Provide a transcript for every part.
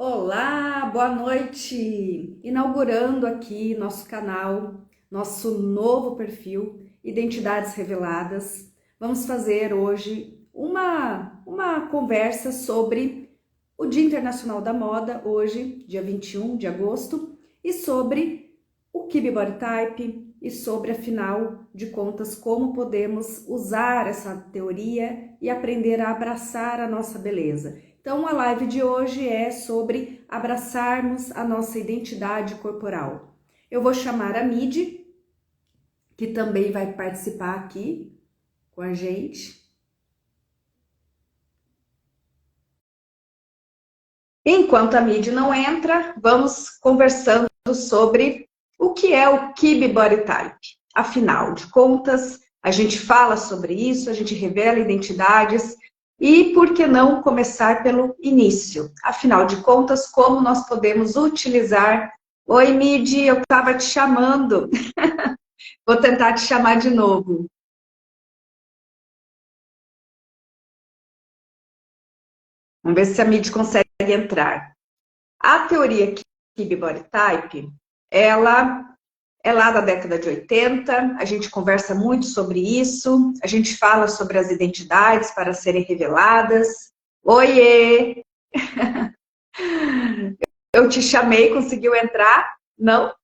Olá, boa noite! Inaugurando aqui nosso canal, nosso novo perfil, Identidades Reveladas. Vamos fazer hoje uma conversa sobre o Dia Internacional da Moda, hoje, dia 21 de agosto, e sobre o Kibe Body Type e sobre, afinal de contas, como podemos usar essa teoria e aprender a abraçar a nossa beleza. Então, a live de hoje é sobre abraçarmos a nossa identidade corporal. Eu vou chamar a Midi, que também vai participar aqui com a gente. Enquanto a Midi não entra, vamos conversando sobre o que é o Kibe Body Type. Afinal de contas, a gente fala sobre isso, a gente revela identidades. E por que não começar pelo início? Afinal de contas, como nós podemos utilizar... Oi, Midi, eu estava te chamando. Vou tentar te chamar de novo. Vamos ver se a Midi consegue entrar. A teoria Kibe Body Type, ela é lá da década de 80, a gente conversa muito sobre isso, a gente fala sobre as identidades para serem reveladas. Oiê! Eu te chamei, conseguiu entrar? Não?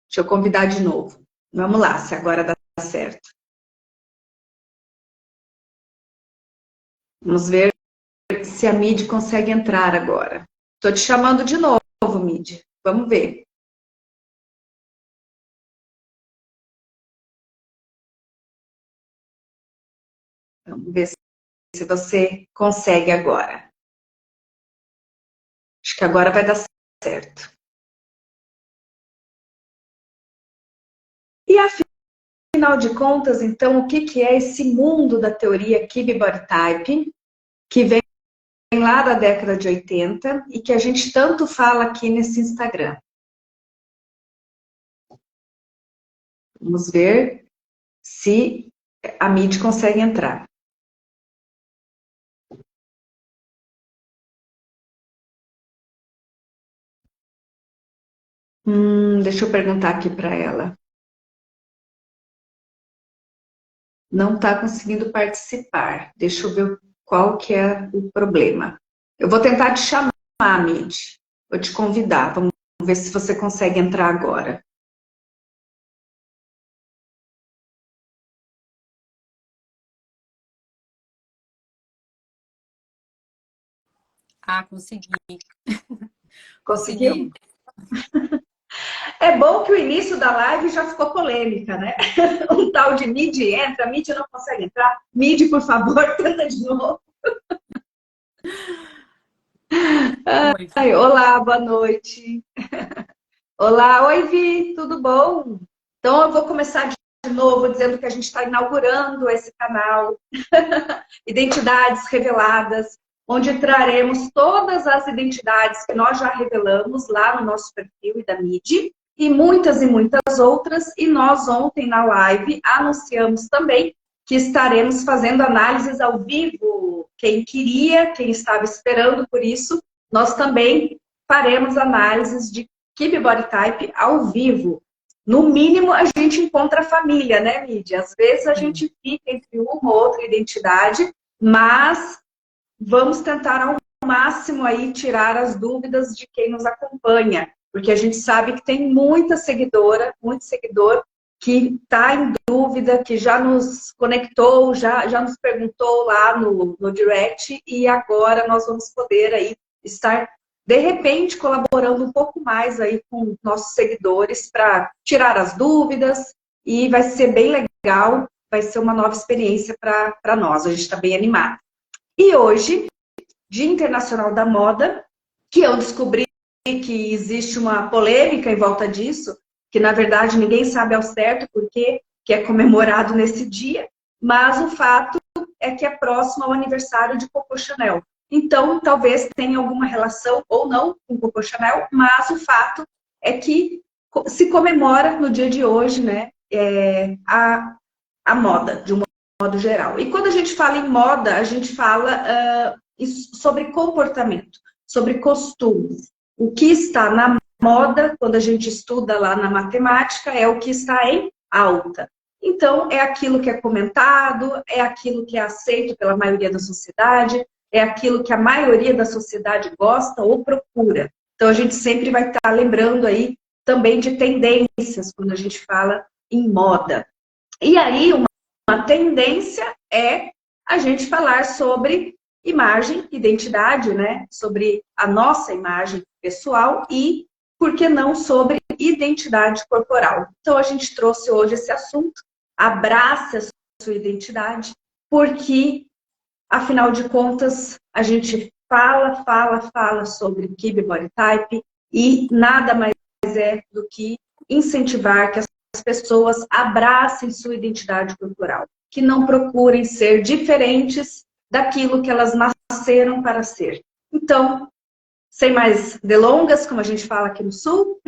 Deixa eu convidar de novo. Vamos lá, se agora dá certo. Vamos ver se a Midi consegue entrar agora. Estou te chamando de novo, Midi. Vamos ver. Vamos ver se você consegue agora. Acho que agora vai dar certo. E afinal de contas, então, o que é esse mundo da teoria Kibe Body Type, que vem lá da década de 80 e que a gente tanto fala aqui nesse Instagram? Vamos ver se a Midi consegue entrar. Deixa eu perguntar aqui para ela. Não está conseguindo participar. Deixa eu ver qual que é o problema. Eu vou tentar te chamar, Mid. Vou te convidar. Vamos ver se você consegue entrar agora. Ah, consegui. Conseguiu? Consegui. É bom que o início da live já ficou polêmica, né? Um tal de Mid entra, Mid não consegue entrar. Mid, por favor, tenta de novo. Oi. Ai, olá, boa noite. Olá, oi, Vi, tudo bom? Então, eu vou começar de novo dizendo que a gente está inaugurando esse canal, Identidades Reveladas, onde traremos todas as identidades que nós já revelamos lá no nosso perfil e da MIDI, e muitas outras. E nós ontem na live anunciamos também que estaremos fazendo análises ao vivo. Quem queria, quem estava esperando por isso, nós também faremos análises de Kibe Body Type ao vivo. No mínimo, a gente encontra a família, né, Mídia? Às vezes a gente fica entre uma ou outra identidade, mas vamos tentar ao máximo aí tirar as dúvidas de quem nos acompanha, porque a gente sabe que tem muita seguidora, muito seguidor que está em dúvida, que já nos conectou, já nos perguntou lá no direct, e agora nós vamos poder aí estar, de repente, colaborando um pouco mais aí com nossos seguidores para tirar as dúvidas, e vai ser bem legal, vai ser uma nova experiência para nós, a gente está bem animado. E hoje, Dia Internacional da Moda, que eu descobri que existe uma polêmica em volta disso, que na verdade ninguém sabe ao certo porque que é comemorado nesse dia, mas o fato é que é próximo ao aniversário de Coco Chanel. Então, talvez tenha alguma relação ou não com Coco Chanel, mas o fato é que se comemora no dia de hoje, né, a moda, de uma modo geral. E quando a gente fala em moda, a gente fala sobre comportamento, sobre costumes. O que está na moda, quando a gente estuda lá na matemática, é o que está em alta. Então, é aquilo que é comentado, é aquilo que é aceito pela maioria da sociedade, é aquilo que a maioria da sociedade gosta ou procura. Então, a gente sempre vai estar lembrando aí também de tendências quando a gente fala em moda. E aí, uma tendência é a gente falar sobre imagem, identidade, né? Sobre a nossa imagem pessoal e, por que não, sobre identidade corporal. Então, a gente trouxe hoje esse assunto, abrace a sua identidade, porque, afinal de contas, a gente fala sobre Kibe Body Type e nada mais é do que incentivar que as pessoas abracem sua identidade corporal, que não procurem ser diferentes daquilo que elas nasceram para ser. Então, sem mais delongas, como a gente fala aqui no Sul,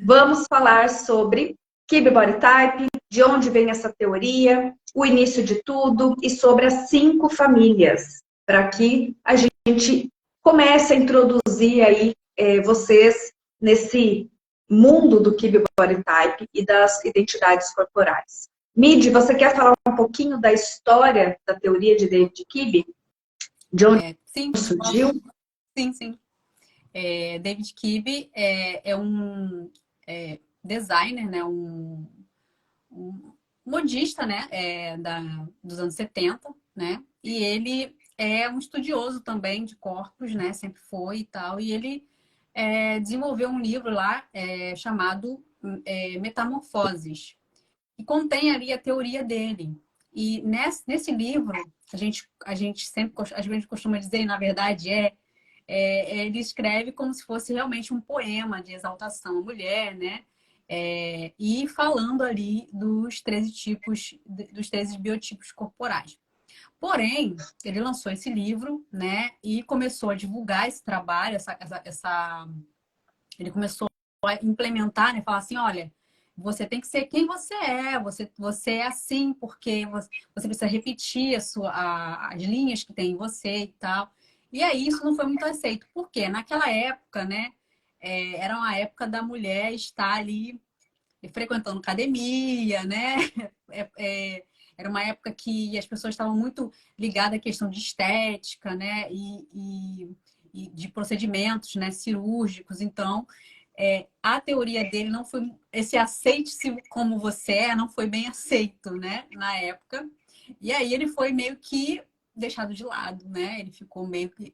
vamos falar sobre Kibe Body Type, de onde vem essa teoria, o início de tudo e sobre as 5 famílias, para que a gente comece a introduzir aí vocês nesse mundo do Kibe Body Type e das identidades corporais. Midi, você quer falar um pouquinho da história da teoria de David Kibe? De onde Sim, surgiu? sim. David Kibe é um designer, né? Um modista, né? Dos anos 70, né? E ele é um estudioso também de corpos, né? Sempre foi e tal. E ele desenvolveu um livro lá chamado Metamorfoses, que contém ali a teoria dele. E nesse livro, a gente costuma dizer, na verdade, ele escreve como se fosse realmente um poema de exaltação à mulher, né? E falando ali dos 13 tipos, dos 13 biotipos corporais. Porém, ele lançou esse livro, né? E começou a divulgar esse trabalho, ele começou a implementar, né? Falar assim, olha, você tem que ser quem você é assim, porque você precisa repetir as linhas que tem em você e tal. E aí isso não foi muito aceito. Por quê? Naquela época, né? Era uma época da mulher estar ali frequentando academia, né? É, é, Era uma época que as pessoas estavam muito ligadas à questão de estética, né? E de procedimentos, né? Cirúrgicos. Então, a teoria dele não foi esse aceite-se como você não foi bem aceito, né? Na época. E aí ele foi meio que deixado de lado, né? Ele ficou meio que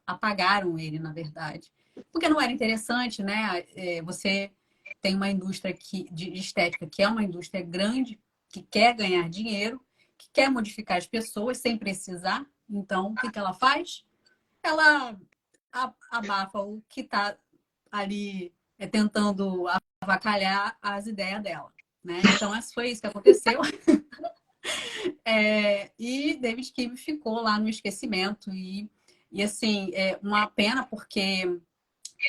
apagaram ele, na verdade, porque não era interessante, né? Você tem uma indústria de estética que é uma indústria grande, que quer ganhar dinheiro, que quer modificar as pessoas sem precisar. Então, o que ela faz? Ela abafa o que está ali tentando avacalhar as ideias dela. Né? Então, foi isso que aconteceu. E David Kibe ficou lá no esquecimento. E assim, é uma pena, porque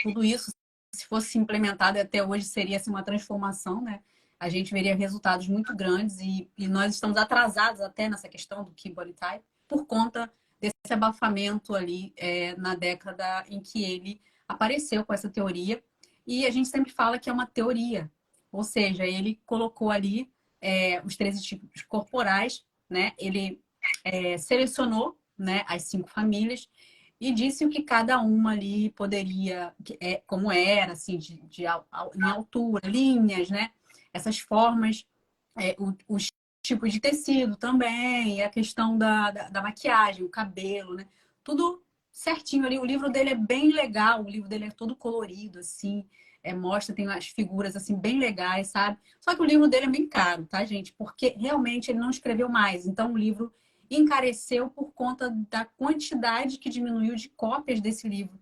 tudo isso, se fosse implementado até hoje, seria assim, uma transformação, né? A gente veria resultados muito grandes e nós estamos atrasados até nessa questão do Key Body Type por conta desse abafamento ali na década em que ele apareceu com essa teoria. E a gente sempre fala que é uma teoria, ou seja, ele colocou ali os 13 tipos corporais, né? Ele selecionou, né, as 5 famílias e disse o que cada uma ali poderia, como era, assim, em altura, linhas, né? Essas formas, os tipos de tecido também, a questão da maquiagem, o cabelo, né? Tudo certinho ali. O livro dele é bem legal, o livro dele é todo colorido, assim, mostra, tem umas figuras, assim, bem legais, sabe? Só que o livro dele é bem caro, tá, gente? Porque realmente ele não escreveu mais. Então, o livro encareceu por conta da quantidade que diminuiu de cópias desse livro.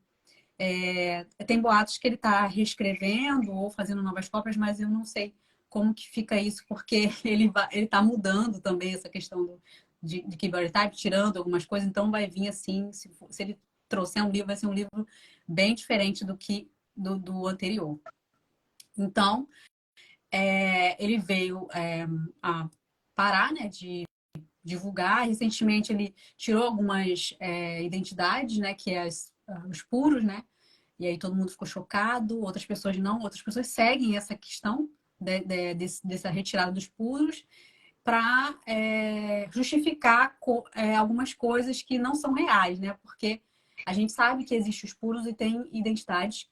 Tem boatos que ele está reescrevendo ou fazendo novas cópias, mas eu não sei como que fica isso, porque ele está mudando também essa questão de Keyboard Type, tirando algumas coisas, então vai vir assim, se ele trouxer um livro, vai ser um livro bem diferente do que do anterior. Então, ele veio parar, né, de divulgar. Recentemente ele tirou algumas identidades, né, que é os puros, né? E aí todo mundo ficou chocado, outras pessoas não, outras pessoas seguem essa questão dessa retirada dos puros para justificar algumas coisas que não são reais, né? Porque a gente sabe que existem os puros e tem identidades,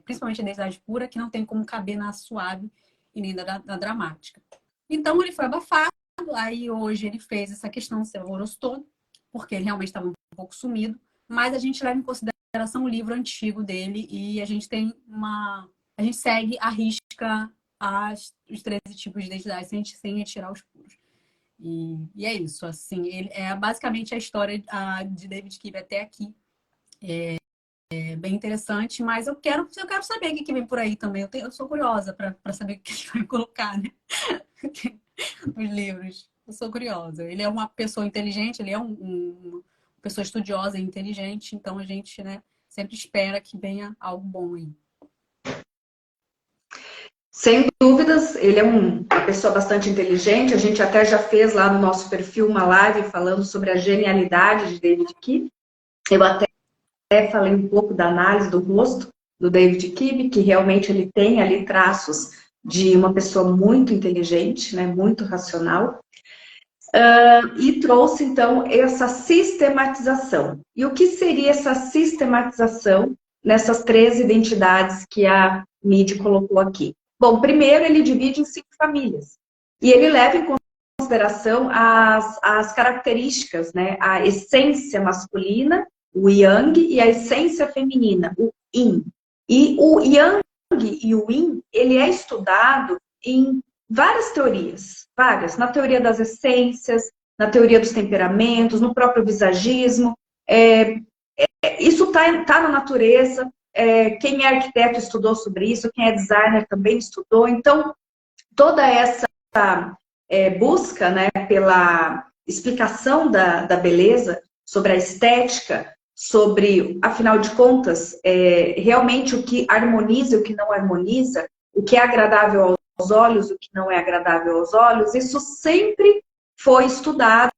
principalmente a identidade pura, que não tem como caber na suave e nem na dramática. Então ele foi abafado, aí hoje ele fez essa questão, se alvoroço todo, porque ele realmente estava um pouco sumido, mas a gente leva em consideração o livro antigo dele e a gente tem a gente segue à risca os 13 tipos de identidade sem retirar os puros. E é isso, assim, é basicamente a história de David Kibe até aqui. É bem interessante, mas eu quero saber o que vem por aí também. Eu sou curiosa para saber o que ele vai colocar, né? Os livros. Eu sou curiosa. Ele é uma pessoa inteligente, ele é uma pessoa estudiosa e inteligente, então a gente, né, sempre espera que venha algo bom aí. Sem dúvidas, ele é uma pessoa bastante inteligente. A gente até já fez lá no nosso perfil uma live falando sobre a genialidade de David Kibe. Eu até falei um pouco da análise do rosto do David Kibe, que realmente ele tem ali traços de uma pessoa muito inteligente, né, muito racional. E trouxe, então, essa sistematização. E o que seria essa sistematização nessas 13 identidades que a Midi colocou aqui? Bom, primeiro ele divide em 5 famílias. E ele leva em consideração as características, né? A essência masculina, o Yang, e a essência feminina, o Yin. E o Yang e o Yin, ele é estudado em várias teorias, várias. Na teoria das essências, na teoria dos temperamentos, no próprio visagismo. Isso tá na natureza. Quem é arquiteto estudou sobre isso, quem é designer também estudou. Então, toda essa busca, né, pela explicação da beleza, sobre a estética, sobre, afinal de contas, realmente o que harmoniza e o que não harmoniza, o que é agradável aos olhos, o que não é agradável aos olhos, isso sempre foi estudado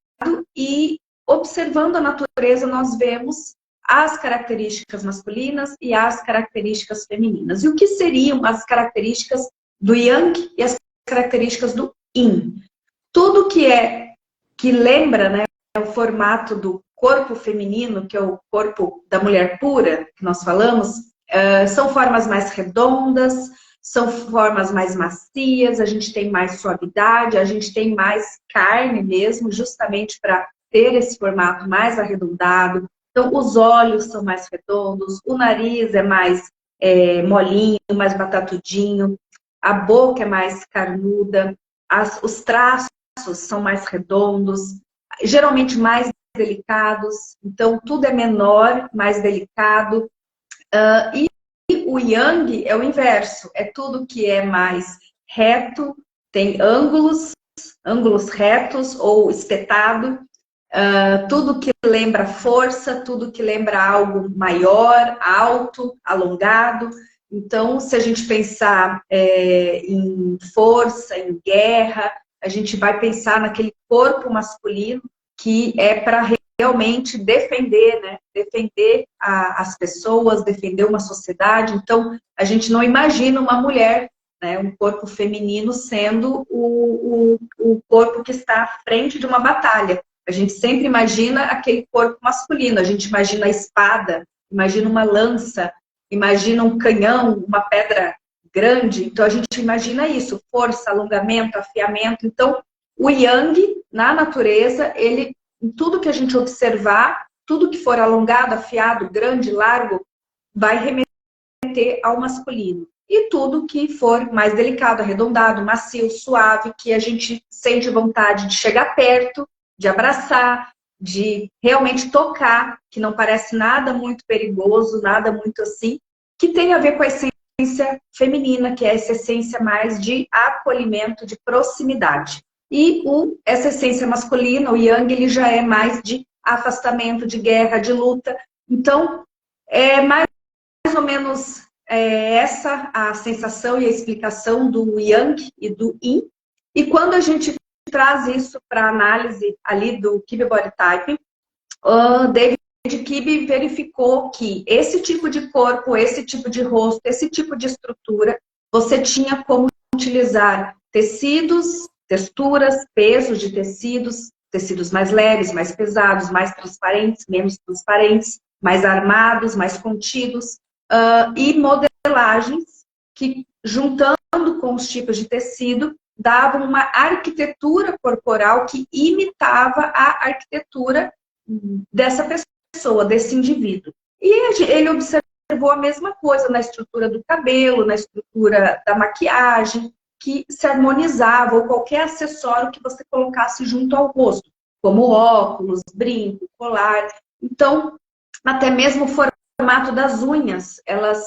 e, observando a natureza, nós vemos as características masculinas e as características femininas. E o que seriam as características do Yang e as características do Yin? Tudo que lembra, né, o formato do corpo feminino, que é o corpo da mulher pura, que nós falamos, são formas mais redondas, são formas mais macias, a gente tem mais suavidade, a gente tem mais carne mesmo, justamente para ter esse formato mais arredondado. Então, os olhos são mais redondos, o nariz é mais molinho, mais batatudinho, a boca é mais carnuda, os traços são mais redondos, geralmente mais delicados, então tudo é menor, mais delicado. E o Yang é o inverso, é tudo que é mais reto, tem ângulos retos ou espetado, tudo que lembra força, tudo que lembra algo maior, alto, alongado. Então, se a gente pensar em força, em guerra, a gente vai pensar naquele corpo masculino que é para realmente defender, né? Defender as pessoas, defender uma sociedade. Então, a gente não imagina uma mulher, né, um corpo feminino sendo o corpo que está à frente de uma batalha. A gente sempre imagina aquele corpo masculino, a gente imagina a espada, imagina uma lança, imagina um canhão, uma pedra grande. Então, a gente imagina isso, força, alongamento, afiamento. Então, o Yang, na natureza, ele, em tudo que a gente observar, tudo que for alongado, afiado, grande, largo, vai remeter ao masculino. E tudo que for mais delicado, arredondado, macio, suave, que a gente sente vontade de chegar perto, de abraçar, de realmente tocar, que não parece nada muito perigoso, nada muito assim, que tem a ver com a essência feminina, que é essa essência mais de acolhimento, de proximidade. E essa essência masculina, o Yang, ele já é mais de afastamento, de guerra, de luta. Então, é mais ou menos essa a sensação e a explicação do Yang e do Yin. E quando a gente traz isso para análise ali do Kibbe Body Type, David Kibbe verificou que esse tipo de corpo, esse tipo de rosto, esse tipo de estrutura, você tinha como utilizar tecidos, texturas, pesos de tecidos, tecidos mais leves, mais pesados, mais transparentes, menos transparentes, mais armados, mais contidos, e modelagens que, juntando com os tipos de tecido, davam uma arquitetura corporal que imitava a arquitetura dessa pessoa, desse indivíduo. E ele observou a mesma coisa na estrutura do cabelo, na estrutura da maquiagem, que se harmonizava, ou qualquer acessório que você colocasse junto ao rosto, como óculos, brinco, colar. Então, até mesmo o formato das unhas, elas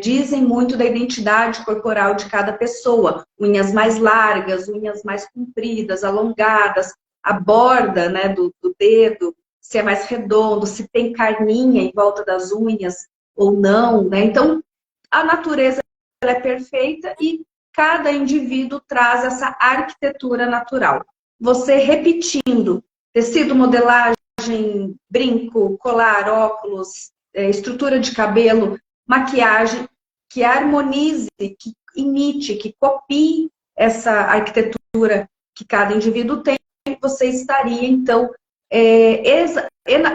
dizem muito da identidade corporal de cada pessoa. Unhas mais largas, unhas mais compridas, alongadas, a borda, né, do dedo, se é mais redondo, se tem carninha em volta das unhas ou não, né? Então, a natureza ela é perfeita e cada indivíduo traz essa arquitetura natural. Você repetindo tecido, modelagem, brinco, colar, óculos, estrutura de cabelo, maquiagem, que harmonize, que imite, que copie essa arquitetura que cada indivíduo tem, você estaria, então,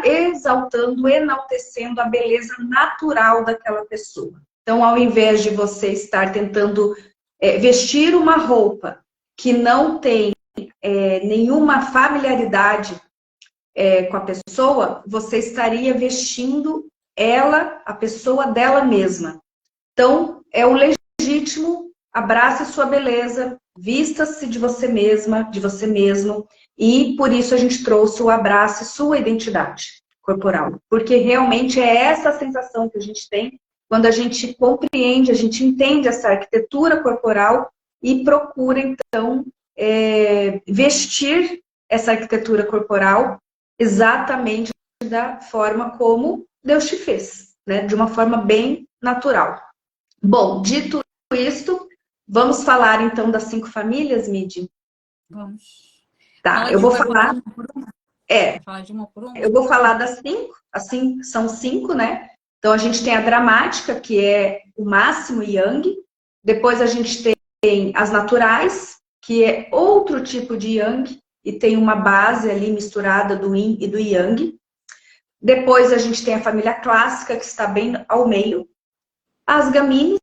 exaltando, enaltecendo a beleza natural daquela pessoa. Então, ao invés de você estar tentando vestir uma roupa que não tem nenhuma familiaridade com a pessoa, você estaria vestindo ela, a pessoa dela mesma. Então, é o legítimo, abrace sua beleza, vista-se de você mesma, de você mesmo, e por isso a gente trouxe o abrace sua identidade corporal. Porque realmente é essa a sensação que a gente tem quando a gente compreende, a gente entende essa arquitetura corporal e procura, então, vestir essa arquitetura corporal exatamente da forma como Deus te fez, né? De uma forma bem natural. Bom, dito isto, vamos falar então das 5 famílias, Midi? Vamos. Tá, eu vou falar. Vai falar de uma por uma? Eu vou falar das 5, assim, são 5, né? Então a gente tem a dramática, que é o máximo yang. Depois a gente tem as naturais, que é outro tipo de yang, e tem uma base ali misturada do yin e do yang. Depois a gente tem a família clássica, que está bem ao meio. As gamines,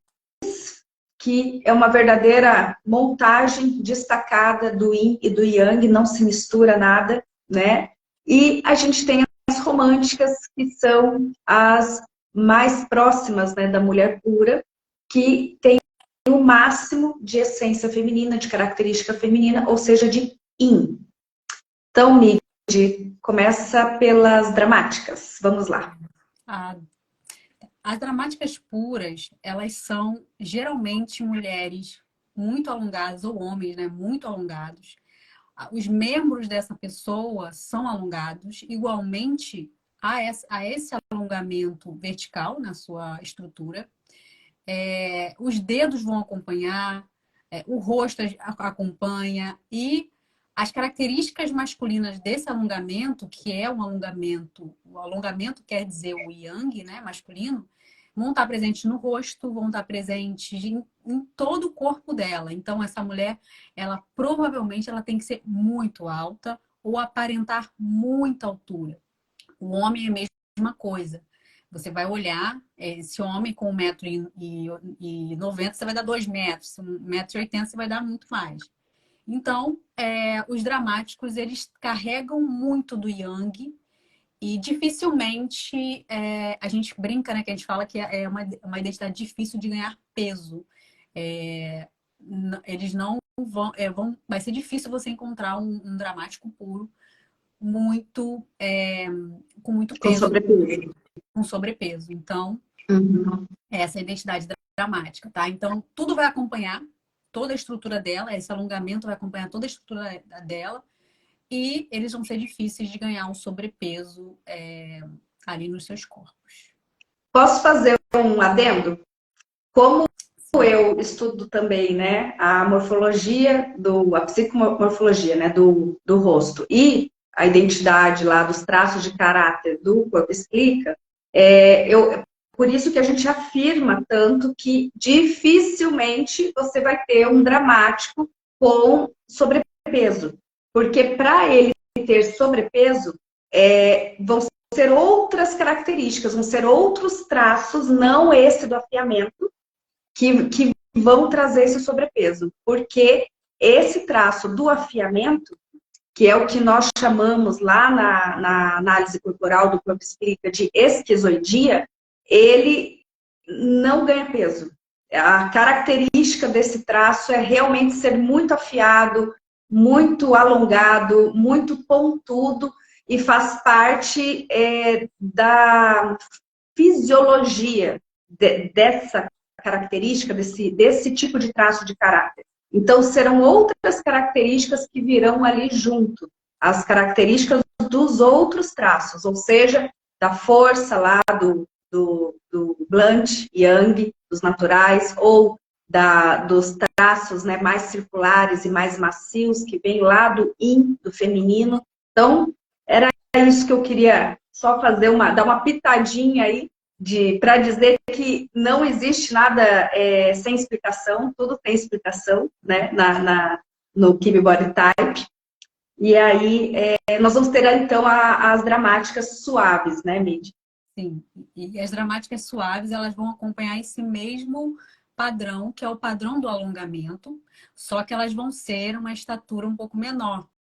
que é uma verdadeira montagem destacada do yin e do yang, não se mistura nada, né? E a gente tem as românticas, que são as mais próximas, né, da mulher pura, que tem o máximo de essência feminina, de característica feminina, ou seja, de yin. Então, Midi, começa pelas dramáticas. Vamos lá. As dramáticas puras, elas são geralmente mulheres muito alongadas, ou homens, né, muito alongados. Os membros dessa pessoa são alongados, igualmente a esse alongamento vertical na sua estrutura. Os dedos vão acompanhar, o rosto acompanha, e as características masculinas desse alongamento, que é um alongamento, o alongamento quer dizer o yang, né, masculino, vão estar presentes no rosto, vão estar presentes em todo o corpo dela. Então, essa mulher, ela provavelmente ela tem que ser muito alta ou aparentar muita altura. O homem é a mesma coisa. Você vai olhar, esse homem com 1,90 m, você vai dar 2 metros. 1,80 m, você vai dar muito mais. Então, os dramáticos, eles carregam muito do yang, e dificilmente a gente brinca, né? Que a gente fala que é uma identidade difícil de ganhar peso. Eles não vão... vai ser difícil você encontrar um dramático puro muito com muito Com peso. sobrepeso. Com sobrepeso. Então, Uhum. essa é a identidade dramática, tá? Então, tudo vai acompanhar toda a estrutura dela, esse alongamento vai acompanhar toda a estrutura dela, e eles vão ser difíceis de ganhar um sobrepeso ali nos seus corpos. Posso fazer um adendo? Como eu estudo também, né, a morfologia, a psicomorfologia, né, do rosto e a identidade lá dos traços de caráter do Corpo Explica, por isso que a gente afirma tanto que dificilmente você vai ter um dramático com sobrepeso. Porque para ele ter sobrepeso, vão ser outras características, vão ser outros traços, não esse do afiamento, que vão trazer esse sobrepeso. Porque esse traço do afiamento, que é o que nós chamamos lá na análise corporal do Corpo Explica de esquizoidia, ele não ganha peso. A característica desse traço é realmente ser muito afiado, muito alongado, muito pontudo e faz parte da fisiologia dessa característica, desse tipo de traço de caráter. Então, serão outras características que virão ali junto, as características dos outros traços, ou seja, da força lá do Blunt, Yang, dos naturais, ou dos traços, né, mais circulares e mais macios, que vem lá do Yin, do feminino. Então, era isso que eu queria só fazer, dar uma pitadinha aí, para dizer que não existe nada sem explicação, tudo tem explicação, né, no Kibe Body Type. E aí, nós vamos ter, então, as dramáticas suaves, né, Mid? Sim, e as dramáticas suaves, elas vão acompanhar esse mesmo padrão, que é o padrão do alongamento, só que elas vão ser uma estatura um pouco menor.